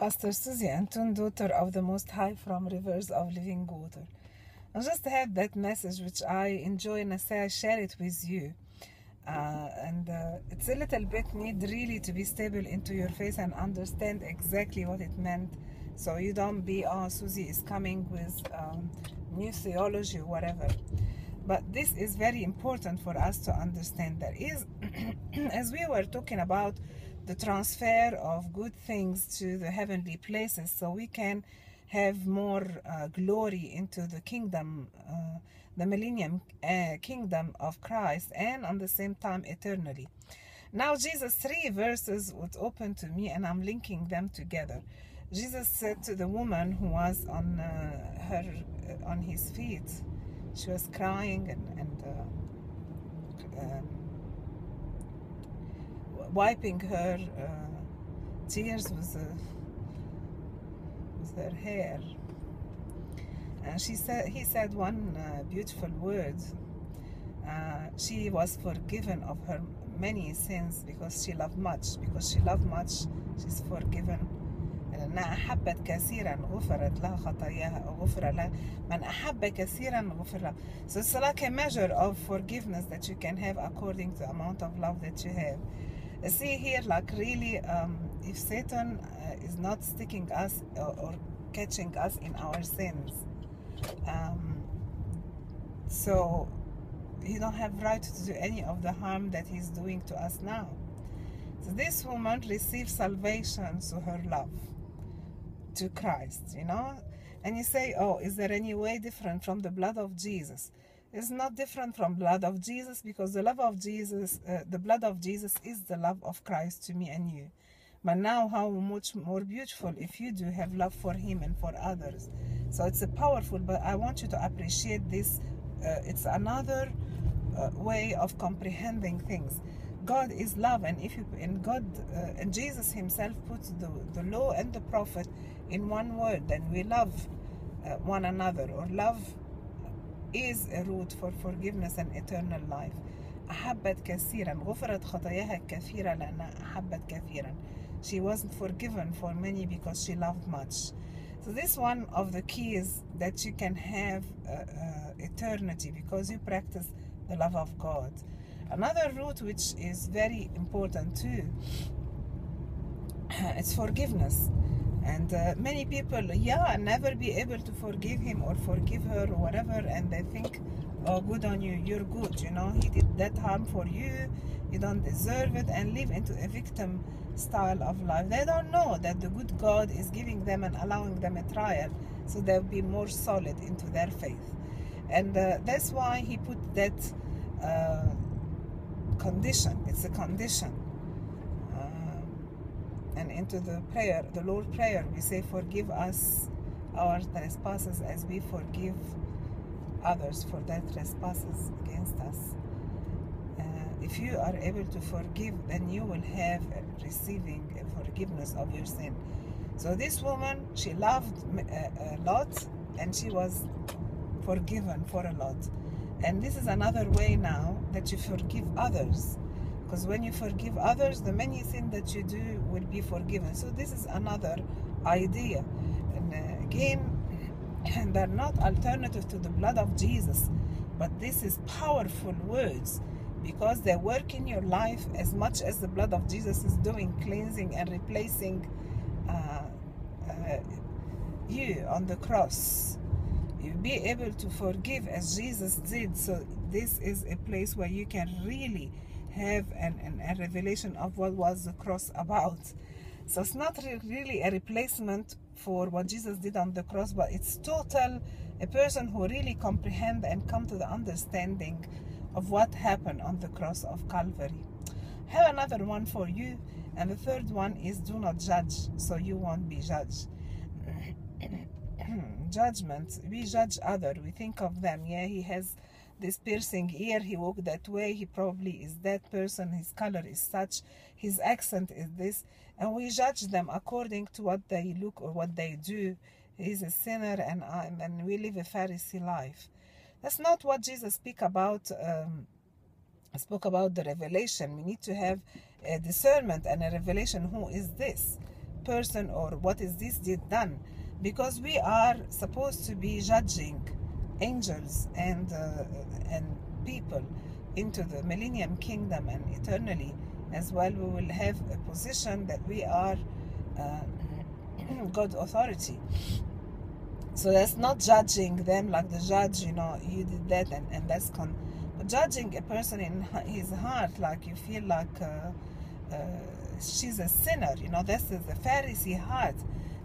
Pastor Susie Anton, daughter of the Most High from Rivers of Living Water. I just had that message which I enjoy and I say I share it with you. It's a little bit need really to be stable into your faith and understand exactly what it meant, so you don't be, oh, Susie is coming with new theology or whatever. But this is very important for us to understand. There is, as we were talking about the transfer of good things to the heavenly places, so we can have more glory into the kingdom, the millennium kingdom of Christ, and on the same time eternally. Now Jesus, 3 verses would open to me, and I'm linking them together. Jesus said to the woman who was on his feet, she was crying and wiping her tears with her hair, and he said one beautiful word. She was forgiven of her many sins because she loved much. Because she loved much, she's forgiven. لأنها أحبت كثيرا غفرت لها خطاياها أو غفر لها من أحب كثيرا غفر له. So it's like a measure of forgiveness that you can have according to the amount of love that you have. See here, like really, if Satan is not sticking us or catching us in our sins, so he don't have right to do any of the harm that he's doing to us now. So this woman received salvation through her love to Christ, you know. And you say, oh, is there any way different from the blood of Jesus? It's not different from blood of Jesus, because the love of Jesus, the blood of Jesus is the love of Christ to me and you. But now how much more beautiful if you do have love for him and for others. So it's a powerful, but I want you to appreciate this. It's another way of comprehending things. God is love, and if you and Jesus himself puts the law and the prophet in one word, then we love one another, or love is a route for forgiveness and eternal life. أحبت كثيرا غفرت خطاياها كثيرا لأنها أحبت كثيرا. She wasn't forgiven for many because she loved much. So this one of the keys that you can have eternity, because you practice the love of God. Another root which is very important too, it's forgiveness. And many people, never be able to forgive him or forgive her or whatever, and they think, oh, good on you, you're good, you know, he did that harm for you, you don't deserve it, and live into a victim style of life. They don't know that the good God is giving them and allowing them a trial, so they'll be more solid into their faith. And that's why he put that condition. It's a condition. And into the prayer, the Lord's Prayer, we say, forgive us our trespasses as we forgive others for their trespasses against us. If you are able to forgive, then you will have receiving a forgiveness of your sin. So this woman, she loved a lot, and she was forgiven for a lot. And this is another way now that you forgive others. Because when you forgive others, the many sins that you do will be forgiven. So this is another idea. And again, they're not alternative to the blood of Jesus, but this is powerful words, because they work in your life as much as the blood of Jesus is doing, cleansing and replacing you on the cross. You'll be able to forgive as Jesus did. So this is a place where you can really have a revelation of what was the cross about. So it's not really a replacement for what Jesus did on the cross, but it's total, a person who really comprehend and come to the understanding of what happened on the cross of Calvary. I have another one for you, and the third one is do not judge, so you won't be judged. Judgment, we judge other, we think of them, yeah, he has this piercing ear, he walked that way, he probably is that person, his color is such, his accent is this, and we judge them according to what they look or what they do. He's a sinner, and we live a Pharisee life. That's not what Jesus spoke about the revelation. We need to have a discernment and a revelation. Who is this? person, or what is this deed done? Because we are supposed to be judging angels and people into the millennium kingdom, and eternally as well we will have a position that we are God authority. So that's not judging them like the judge, you know, you did that and that's but judging a person in his heart, like you feel like she's a sinner, you know. This is the Pharisee heart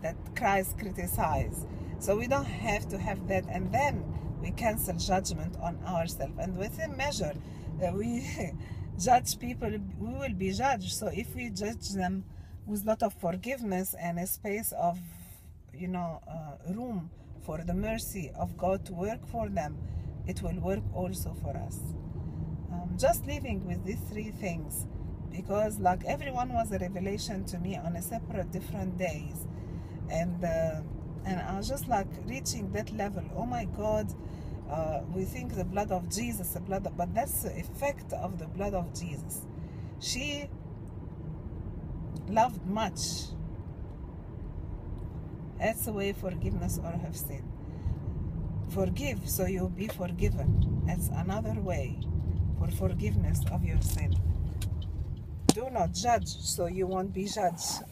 that Christ criticized. So we don't have to have that, and then we cancel judgment on ourselves. And within measure that we judge people, we will be judged. So if we judge them with a lot of forgiveness and a space of, you know, room for the mercy of God to work for them, it will work also for us. Just living with these three things, because like everyone was a revelation to me on a separate different days, and I was just like reaching that level. Oh my God, we think the blood of Jesus, but that's the effect of the blood of Jesus. She loved much. That's the way forgiveness or have sinned. Forgive so you'll be forgiven. That's another way for forgiveness of your sin. Do not judge so you won't be judged.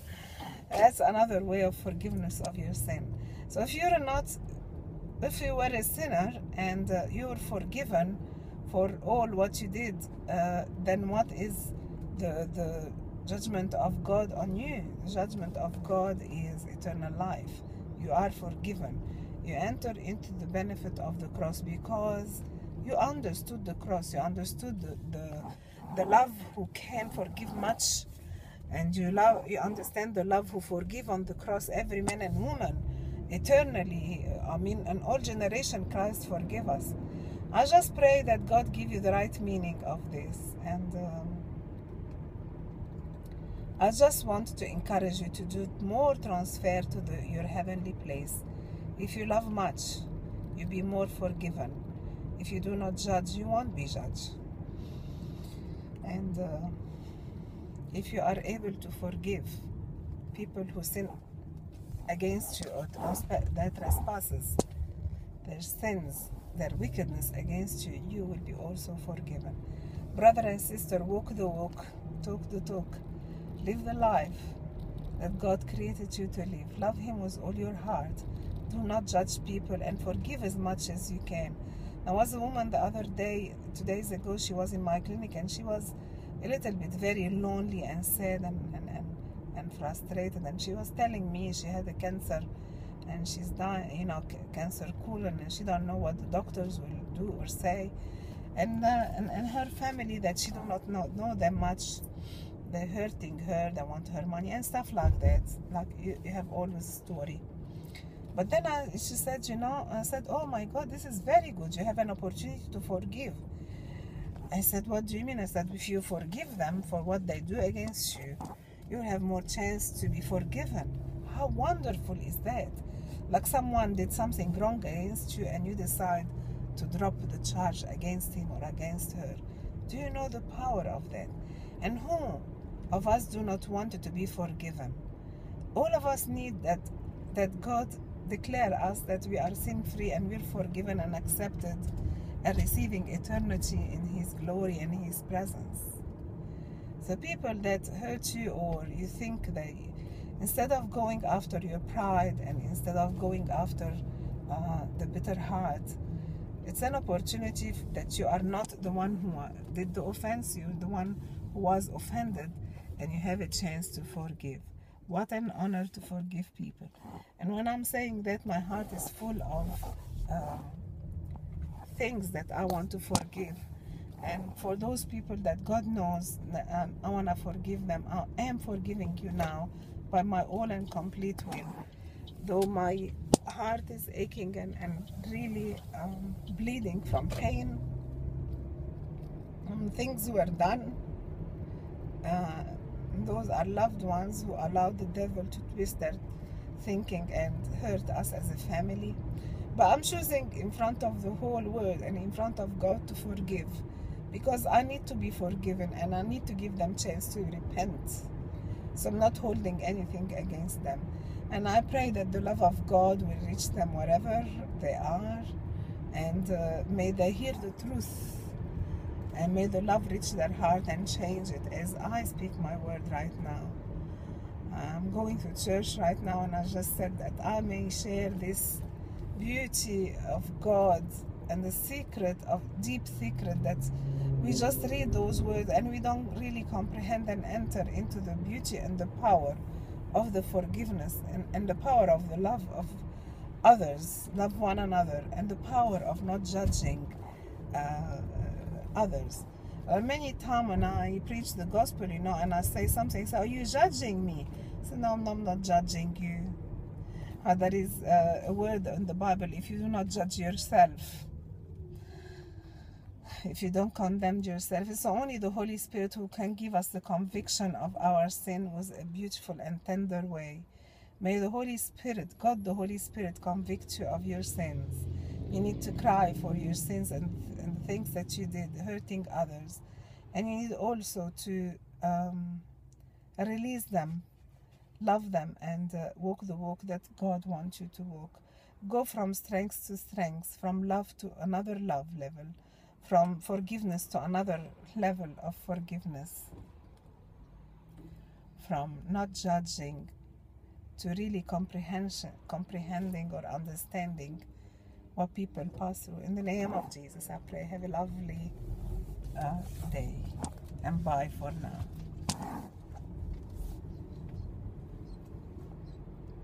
That's another way of forgiveness of your sin. So if you were a sinner and you were forgiven for all what you did, then what is the judgment of God on you? The judgment of God is eternal life. You are forgiven. You enter into the benefit of the cross because you understood the cross. You understood the love who can forgive much, and you understand the love who forgive on the cross every man and woman eternally. I mean, in all generation Christ forgive us. I just pray that God give you the right meaning of this, and I just want to encourage you to do more transfer to your heavenly place. If you love much, you'll be more forgiven. If you do not judge, you won't be judged. And if you are able to forgive people who sin against you or their trespasses, their sins, their wickedness against you, you will be also forgiven. Brother and sister, walk the walk, talk the talk, live the life that God created you to live. Love Him with all your heart. Do not judge people, and forgive as much as you can. There was a woman the other day, 2 days ago, she was in my clinic, and she was a little bit very lonely and sad and frustrated, and she was telling me she had a cancer and she's dying, you know, cancer colon, and she don't know what the doctors will do or say, and her family that she do not know them much, they're hurting her, they want her money and stuff like that. Like you have always a story. But then she said, you know, I said, oh my God, this is very good. You have an opportunity to forgive. I said, what do you mean? I said, if you forgive them for what they do against you, you'll have more chance to be forgiven. How wonderful is that? Like someone did something wrong against you and you decide to drop the charge against him or against her. Do you know the power of that? And who of us do not want to be forgiven? All of us need that God declare us that we are sin-free and we're forgiven and accepted and receiving eternity in His glory and His presence. The people that hurt you, or you think instead of going after your pride and instead of going after the bitter heart, it's an opportunity that you are not the one who did the offense, you're the one who was offended, and you have a chance to forgive. What an honor to forgive people. And when I'm saying that, my heart is full of things that I want to forgive. And for those people that God knows, I want to forgive them. I am forgiving you now by my all and complete will. Though my heart is aching and really bleeding from pain, things were done. Those are loved ones who allowed the devil to twist their thinking and hurt us as a family. But I'm choosing in front of the whole world and in front of God to forgive, because I need to be forgiven and I need to give them chance to repent So I'm not holding anything against them. And I pray that the love of God will reach them wherever they are, and may they hear the truth, and may the love reach their heart and change it as I speak my word right now. I'm going to church right now, and I just said that I may share this beauty of God and the secret of deep secret that we just read those words and we don't really comprehend and enter into the beauty and the power of the forgiveness, and the power of the love of others, love one another, and the power of not judging others. Many times when I preach the gospel, and I say something, so are you judging me? So no, I'm not judging you. There is a word in the Bible: if you do not judge yourself, if you don't condemn yourself, it's only the Holy Spirit who can give us the conviction of our sin with a beautiful and tender way. May the Holy Spirit, God the Holy Spirit, convict you of your sins. You need to cry for your sins and things that you did, hurting others. And you need also to release them, love them, and walk the walk that God wants you to walk. Go from strength to strength, from love to another love level, from forgiveness to another level of forgiveness, from not judging to really comprehending or understanding what people pass through. In the name of Jesus, I pray. Have a lovely day, and bye for now.